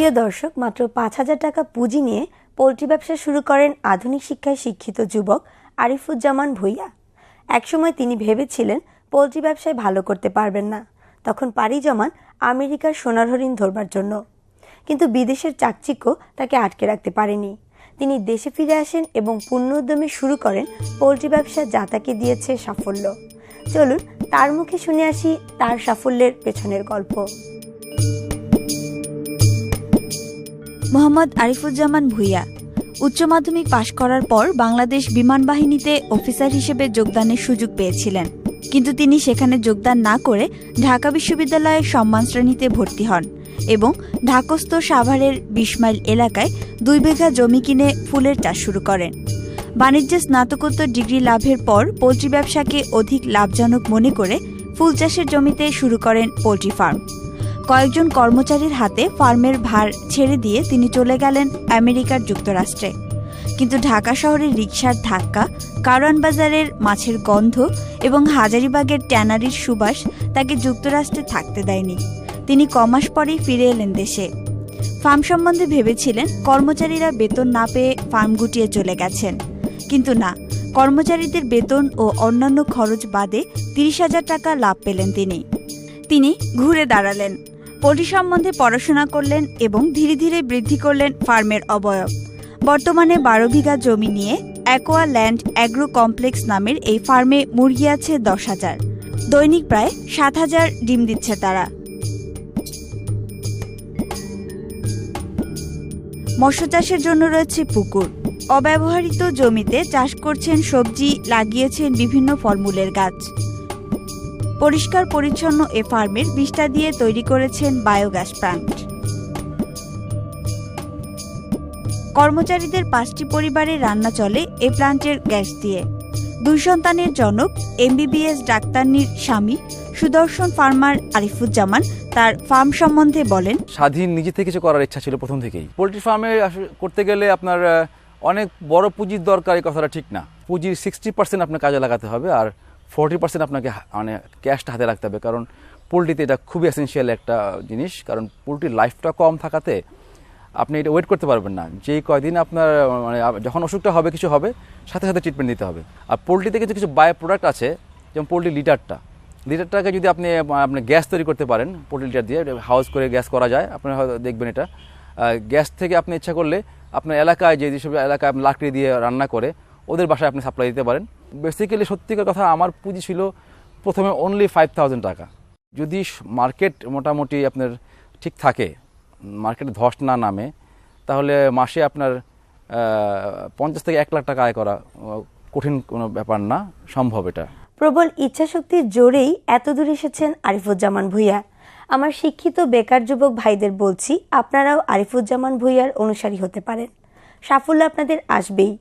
প্রিয় দর্শক, মাত্র ৫,০০০ টাকা পুঁজি নিয়ে পোলট্রি ব্যবসা শুরু করেন আধুনিক শিক্ষায় শিক্ষিত যুবক আরিফুজ্জামান ভূঁইয়া। একসময় তিনি ভেবেছিলেন পোলট্রি ব্যবসায় ভালো করতে পারবেন না, তখন পাড়ি জমান আমেরিকার সোনার হরিণ ধরবার জন্য। কিন্তু বিদেশের চাকচিক্য তাকে আটকে রাখতে পারেনি। তিনি দেশে ফিরে আসেন এবং পূর্ণ উদ্যমে শুরু করেন পোলট্রি ব্যবসা, যা তাকে দিয়েছে সাফল্য। চলুন তার মুখে শুনে আসি তার সাফল্যের পেছনের গল্প। মোহাম্মদ আরিফুজ্জামান ভূঁইয়া উচ্চ মাধ্যমিক পাশ করার পর বাংলাদেশ বিমান বাহিনীতে অফিসার হিসেবে যোগদানের সুযোগ পেয়েছিলেন, কিন্তু তিনি সেখানে যোগদান না করে ঢাকা বিশ্ববিদ্যালয়ের সম্মান শ্রেণীতে ভর্তি হন এবং ঢাকস্থ সাভারের ২০ মাইল এলাকায় ২ বিঘা জমি কিনে ফুলের চাষ শুরু করেন। বাণিজ্যে স্নাতকোত্তর ডিগ্রি লাভের পর পোলট্রি ব্যবসাকে অধিক লাভজনক মনে করে ফুল চাষের জমিতে শুরু করেন পোলট্রি ফার্ম। কয়েকজন কর্মচারীর হাতে ফার্মের ভার ছেড়ে দিয়ে তিনি চলে গেলেন আমেরিকার যুক্তরাষ্ট্রে। কিন্তু ঢাকা শহরের রিকশার ধাক্কা, কারওয়ান বাজারের মাছের গন্ধ এবং হাজারীবাগের ট্যানারির সুবাস তাকে যুক্তরাষ্ট্রে থাকতে দেয়নি। তিনি কমাস পরেই ফিরে এলেন দেশে। ফার্ম সম্বন্ধে ভেবেছিলেন কর্মচারীরা বেতন না পেয়ে ফার্ম গুটিয়ে চলে গেছেন, কিন্তু না, কর্মচারীদের বেতন ও অন্যান্য খরচ বাদে ৩০,০০০ টাকা লাভ পেলেন তিনি ঘুরে দাঁড়ালেন, পোলট্রি সম্বন্ধে পড়াশোনা করলেন এবং ধীরে ধীরে বৃদ্ধি করলেন ফার্মের অবয়ব। বর্তমানে ১২ বিঘা জমি নিয়ে অ্যাকোয়া ল্যান্ড অ্যাগ্রো কমপ্লেক্স নামের এই ফার্মে মুরগি আছে ১০,০০০। দৈনিক প্রায় ৭,০০০ ডিম দিচ্ছে তারা। মৎস্য চাষের জন্য রয়েছে পুকুর। অব্যবহৃত জমিতে চাষ করছেন সবজি, লাগিয়েছেন বিভিন্ন ফলমূলের গাছ। পরিষ্কার পরিচ্ছন্ন এ ফার্মের বিষ্ঠা দিয়ে তৈরি করেছেন বায়োগ্যাস প্ল্যান্ট। কর্মচারীদের ৫টি পরিবারের রান্না চলে এ প্ল্যান্টের গ্যাস দিয়ে। ২ সন্তানের জনক MBBS ডাক্তারনির স্বামী সুদর্শন ফার্মার আরিফুজ্জামান তার ফার্ম সম্বন্ধে বলেন, স্বাধীন নিজে থেকে কিছু করার ইচ্ছা ছিল প্রথম থেকেই। পোলট্রি ফার্মে করতে গেলে আপনার অনেক বড় পুঁজির দরকার, এই কথাটা ঠিক না। পুঁজির 60% আপনার কাজে লাগাতে হবে, আর 40% আপনাকে মানে ক্যাশটা হাতে রাখতে হবে, কারণ পোলট্রিতে এটা খুবই এসেনশিয়াল একটা জিনিস। কারণ পোলট্রির লাইফটা কম থাকাতে আপনি এটা ওয়েট করতে পারবেন না। যেই কয়দিন আপনার মানে যখন অসুখটা হবে, কিছু হবে, সাথে সাথে ট্রিটমেন্ট দিতে হবে। আর পোলট্রিতে কিছু বায়ো প্রোডাক্ট আছে, যেমন পোলট্রি লিটারটাকে যদি আপনি গ্যাস তৈরি করতে পারেন, পোলট্রি লিটার দিয়ে হাউস করে গ্যাস করা যায়, আপনারা হয়তো দেখবেন এটা। গ্যাস থেকে আপনি ইচ্ছা করলে আপনার এলাকায় যেসব এলাকায় আপনি লাকড়ি দিয়ে রান্না করে ওদের বাসায় আপনি সাপ্লাই দিতে পারেন। বেসিক্যালি সত্যিকার কথা, আমার পুঁজি ছিল প্রথমে অনলি ৫,০০০ টাকা। যদি মার্কেট মোটামুটি আপনার ঠিক থাকে, মার্কেটে ধস না নামে, তাহলে মাসে আপনার ৫০ থেকে ১ লাখ টাকা আয় করা কঠিন কোনো ব্যাপার না, সম্ভব এটা। প্রবল ইচ্ছাশক্তির জোরেই এত দূর এসেছেন আরিফুজ্জামান ভূঁইয়া। আমার শিক্ষিত বেকার যুবক ভাইদের বলছি, আপনারাও আরিফুজ্জামান ভূঁইয়ার অনুসারী হতে পারেন। সাফল্য আপনাদের আসবেই।